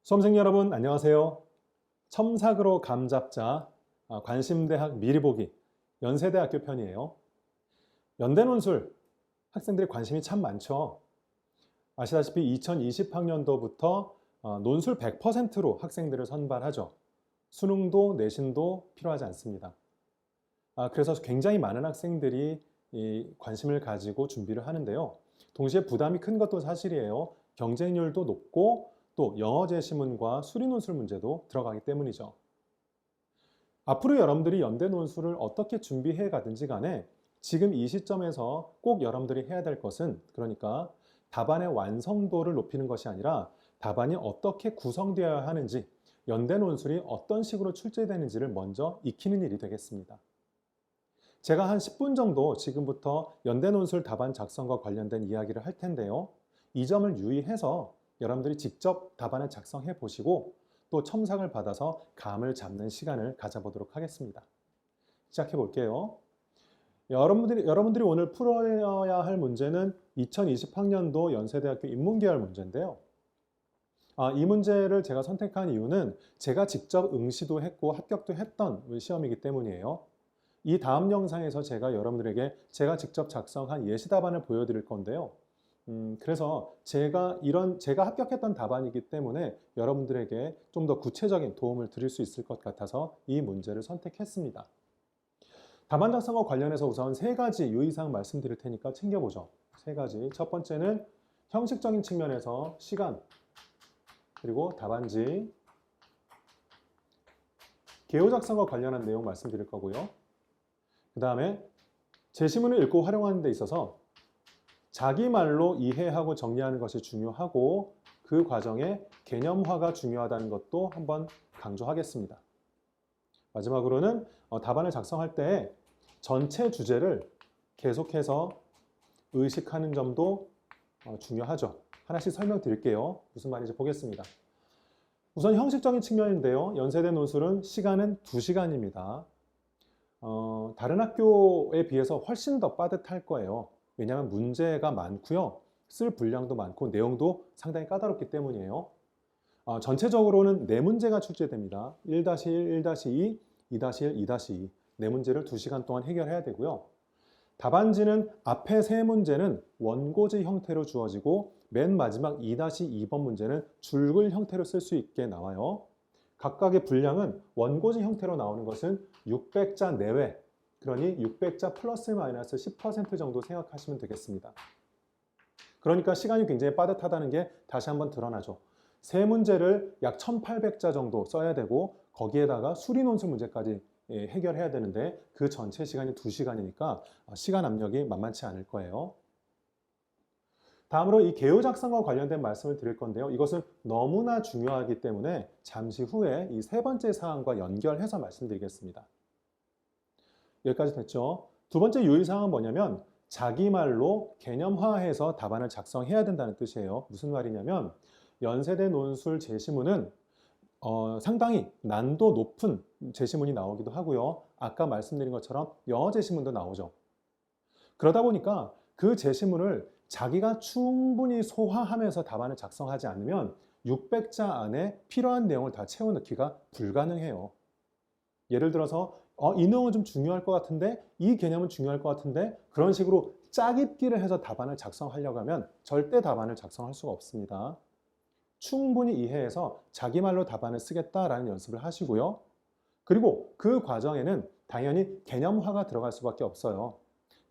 수험생 여러분 안녕하세요. 첨삭으로 감잡자 관심대학 미리보기 연세대학교 편이에요. 연대논술 학생들이 관심이 참 많죠. 아시다시피 2020학년도부터 논술 100%로 학생들을 선발하죠. 수능도 내신도 필요하지 않습니다. 그래서 굉장히 많은 학생들이 이 관심을 가지고 준비를 하는데요. 동시에 부담이 큰 것도 사실이에요. 경쟁률도 높고 또 영어 제시문과 수리 논술 문제도 들어가기 때문이죠. 앞으로 여러분들이 연대 논술을 어떻게 준비해 가든지 간에 지금 이 시점에서 꼭 여러분들이 해야 될 것은, 그러니까 답안의 완성도를 높이는 것이 아니라 답안이 어떻게 구성되어야 하는지, 연대 논술이 어떤 식으로 출제되는지를 먼저 익히는 일이 되겠습니다. 제가 한 10분 정도 지금부터 연대 논술 답안 작성과 관련된 이야기를 할 텐데요. 이 점을 유의해서 여러분들이 직접 답안을 작성해 보시고 또 첨삭을 받아서 감을 잡는 시간을 가져보도록 하겠습니다. 시작해 볼게요. 여러분들이 오늘 풀어야 할 문제는 2020학년도 연세대학교 인문계열 문제인데요. 이 문제를 제가 선택한 이유는 제가 직접 응시도 했고 합격도 했던 시험이기 때문이에요. 이 다음 영상에서 제가 여러분들에게 제가 직접 작성한 예시 답안을 보여드릴 건데요. 그래서 제가 합격했던 답안이기 때문에 여러분들에게 좀 더 구체적인 도움을 드릴 수 있을 것 같아서 이 문제를 선택했습니다. 답안 작성과 관련해서 우선 세 가지 유의사항 말씀드릴 테니까 챙겨보죠. 세 가지. 첫 번째는 형식적인 측면에서 시간, 그리고 답안지, 개요 작성과 관련한 내용 말씀드릴 거고요. 그 다음에 제시문을 읽고 활용하는 데 있어서 자기 말로 이해하고 정리하는 것이 중요하고 그 과정에 개념화가 중요하다는 것도 한번 강조하겠습니다. 마지막으로는 답안을 작성할 때 전체 주제를 계속해서 의식하는 점도 중요하죠. 하나씩 설명드릴게요. 무슨 말인지 보겠습니다. 우선 형식적인 측면인데요. 연세대 논술은 시간은 2시간입니다. 다른 학교에 비해서 훨씬 더 빠듯할 거예요. 왜냐하면 문제가 많고요. 쓸 분량도 많고 내용도 상당히 까다롭기 때문이에요. 전체적으로는 4문제가 출제됩니다. 1-1, 1-2, 2-1, 2-2. 4문제를 2시간 동안 해결해야 되고요. 답안지는 앞에 3문제는 원고지 형태로 주어지고 맨 마지막 2-2번 문제는 줄글 형태로 쓸 수 있게 나와요. 각각의 분량은 원고지 형태로 나오는 것은 600자 내외, 그러니 600자 플러스 마이너스 10% 정도 생각하시면 되겠습니다. 그러니까 시간이 굉장히 빠듯하다는 게 다시 한번 드러나죠. 세 문제를 약 1800자 정도 써야 되고 거기에다가 수리 논술 문제까지 해결해야 되는데 그 전체 시간이 2시간이니까 시간 압력이 만만치 않을 거예요. 다음으로 이 개요 작성과 관련된 말씀을 드릴 건데요. 이것은 너무나 중요하기 때문에 잠시 후에 이 세 번째 사항과 연결해서 말씀드리겠습니다. 여기까지 됐죠? 두 번째 유의사항은 뭐냐면 자기 말로 개념화해서 답안을 작성해야 된다는 뜻이에요. 무슨 말이냐면 연세대 논술 제시문은 상당히 난도 높은 제시문이 나오기도 하고요. 아까 말씀드린 것처럼 영어 제시문도 나오죠. 그러다 보니까 그 제시문을 자기가 충분히 소화하면서 답안을 작성하지 않으면 600자 안에 필요한 내용을 다 채워넣기가 불가능해요. 예를 들어서 이 내용은 좀 중요할 것 같은데 이 개념은 중요할 것 같은데 그런 식으로 짜깁기를 해서 답안을 작성하려고 하면 절대 답안을 작성할 수가 없습니다. 충분히 이해해서 자기 말로 답안을 쓰겠다라는 연습을 하시고요. 그리고 그 과정에는 당연히 개념화가 들어갈 수밖에 없어요.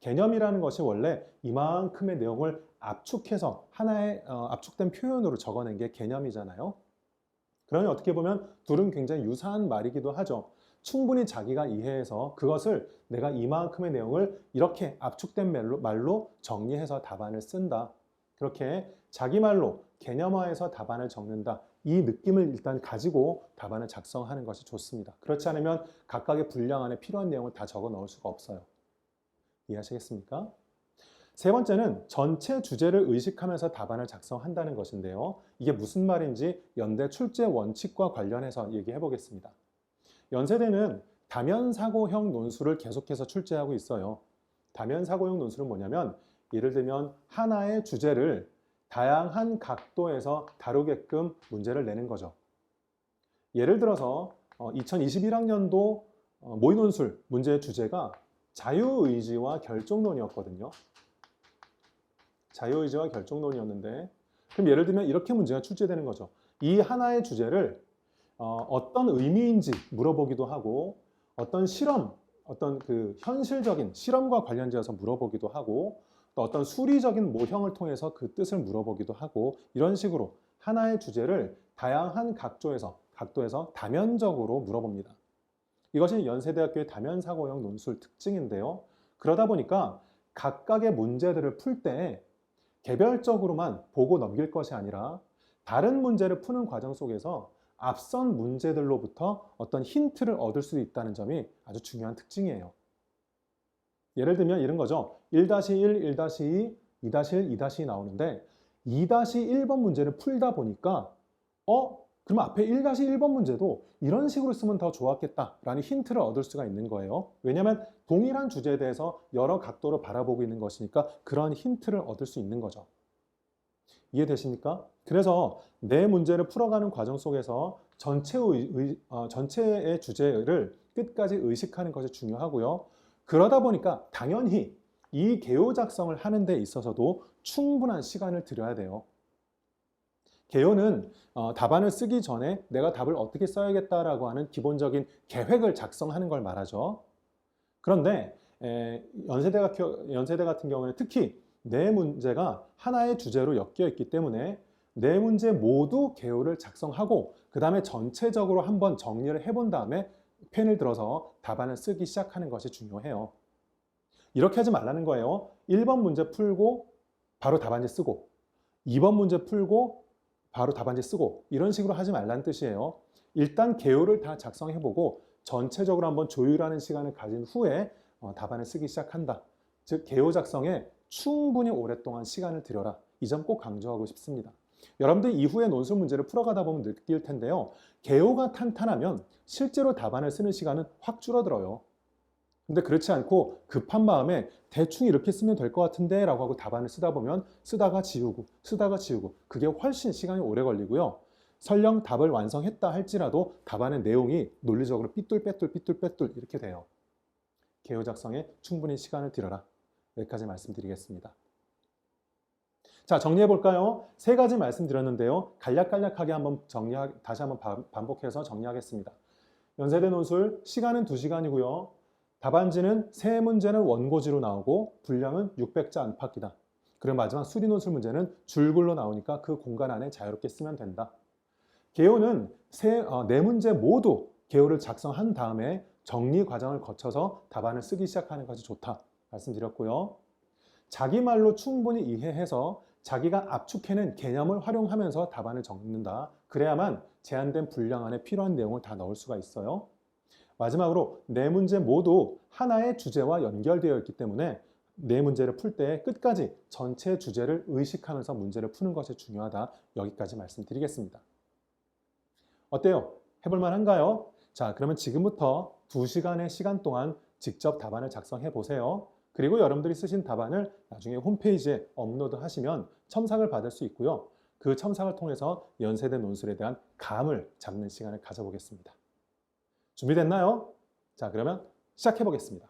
개념이라는 것이 원래 이만큼의 내용을 압축해서 하나의 압축된 표현으로 적어낸 게 개념이잖아요. 그러니 어떻게 보면 둘은 굉장히 유사한 말이기도 하죠. 충분히 자기가 이해해서 그것을 내가 이만큼의 내용을 이렇게 압축된 말로 정리해서 답안을 쓴다. 그렇게 자기 말로 개념화해서 답안을 적는다. 이 느낌을 일단 가지고 답안을 작성하는 것이 좋습니다. 그렇지 않으면 각각의 분량 안에 필요한 내용을 다 적어 넣을 수가 없어요. 이해하시겠습니까? 세 번째는 전체 주제를 의식하면서 답안을 작성한다는 것인데요. 이게 무슨 말인지 연대 출제 원칙과 관련해서 얘기해 보겠습니다. 연세대는 다면사고형 논술을 계속해서 출제하고 있어요. 다면사고형 논술은 뭐냐면 예를 들면 하나의 주제를 다양한 각도에서 다루게끔 문제를 내는 거죠. 예를 들어서 2021학년도 모의논술 문제의 주제가 자유의지와 결정론이었거든요. 자유의지와 결정론이었는데, 그럼 예를 들면 이렇게 문제가 출제되는 거죠. 이 하나의 주제를 어떤 의미인지 물어보기도 하고, 어떤 실험, 어떤 그 현실적인 실험과 관련지어서 물어보기도 하고, 또 어떤 수리적인 모형을 통해서 그 뜻을 물어보기도 하고, 이런 식으로 하나의 주제를 다양한 각도에서 다면적으로 물어봅니다. 이것이 연세대학교의 다면사고형 논술 특징인데요. 그러다 보니까 각각의 문제들을 풀 때 개별적으로만 보고 넘길 것이 아니라 다른 문제를 푸는 과정 속에서 앞선 문제들로부터 어떤 힌트를 얻을 수 있다는 점이 아주 중요한 특징이에요. 예를 들면 이런 거죠. 1-1, 1-2, 2-1, 2-2 나오는데 2-1번 문제를 풀다 보니까 그럼 앞에 1-1번 문제도 이런 식으로 쓰면 더 좋았겠다라는 힌트를 얻을 수가 있는 거예요. 왜냐하면 동일한 주제에 대해서 여러 각도로 바라보고 있는 것이니까 그런 힌트를 얻을 수 있는 거죠. 이해되십니까? 그래서 내 문제를 풀어가는 과정 속에서 전체의 주제를 끝까지 의식하는 것이 중요하고요. 그러다 보니까 당연히 이 개요 작성을 하는 데 있어서도 충분한 시간을 들여야 돼요. 개요는 답안을 쓰기 전에 내가 답을 어떻게 써야겠다라고 하는 기본적인 계획을 작성하는 걸 말하죠. 그런데 연세대 같은 경우는 특히 네 문제가 하나의 주제로 엮여 있기 때문에 네 문제 모두 개요를 작성하고 그 다음에 전체적으로 한번 정리를 해본 다음에 펜을 들어서 답안을 쓰기 시작하는 것이 중요해요. 이렇게 하지 말라는 거예요. 1번 문제 풀고 바로 답안지 쓰고 2번 문제 풀고 바로 답안지 쓰고 이런 식으로 하지 말라는 뜻이에요. 일단 개요를 다 작성해보고 전체적으로 한번 조율하는 시간을 가진 후에 답안을 쓰기 시작한다. 즉 개요 작성에 충분히 오랫동안 시간을 들여라. 이 점 꼭 강조하고 싶습니다. 여러분들 이후에 논술 문제를 풀어가다 보면 느낄 텐데요. 개요가 탄탄하면 실제로 답안을 쓰는 시간은 확 줄어들어요. 근데 그렇지 않고 급한 마음에 대충 이렇게 쓰면 될 것 같은데 라고 하고 답안을 쓰다 보면 쓰다가 지우고 그게 훨씬 시간이 오래 걸리고요. 설령 답을 완성했다 할지라도 답안의 내용이 논리적으로 삐뚤빼뚤 이렇게 돼요. 개요 작성에 충분히 시간을 들여라. 여기까지 말씀드리겠습니다. 자, 정리해 볼까요? 세 가지 말씀드렸는데요. 간략하게 한번 다시 한번 반복해서 정리하겠습니다. 연세대 논술 시간은 2시간이고요. 답안지는 3문제는 원고지로 나오고 분량은 600자 안팎이다. 그리고 마지막 수리 논술 문제는 줄글로 나오니까 그 공간 안에 자유롭게 쓰면 된다. 개요는 4문제 모두 개요를 작성한 다음에 정리 과정을 거쳐서 답안을 쓰기 시작하는 것이 좋다 말씀드렸고요. 자기 말로 충분히 이해해서 자기가 압축해낸 개념을 활용하면서 답안을 적는다. 그래야만 제한된 분량 안에 필요한 내용을 다 넣을 수가 있어요. 마지막으로 4문제 모두 하나의 주제와 연결되어 있기 때문에 4문제를 풀 때 끝까지 전체 주제를 의식하면서 문제를 푸는 것이 중요하다. 여기까지 말씀드리겠습니다. 어때요? 해볼만 한가요? 자, 그러면 지금부터 2시간의 시간 동안 직접 답안을 작성해 보세요. 그리고 여러분들이 쓰신 답안을 나중에 홈페이지에 업로드하시면 첨삭을 받을 수 있고요. 그 첨삭을 통해서 연세대 논술에 대한 감을 잡는 시간을 가져보겠습니다. 준비됐나요? 자, 그러면 시작해 보겠습니다.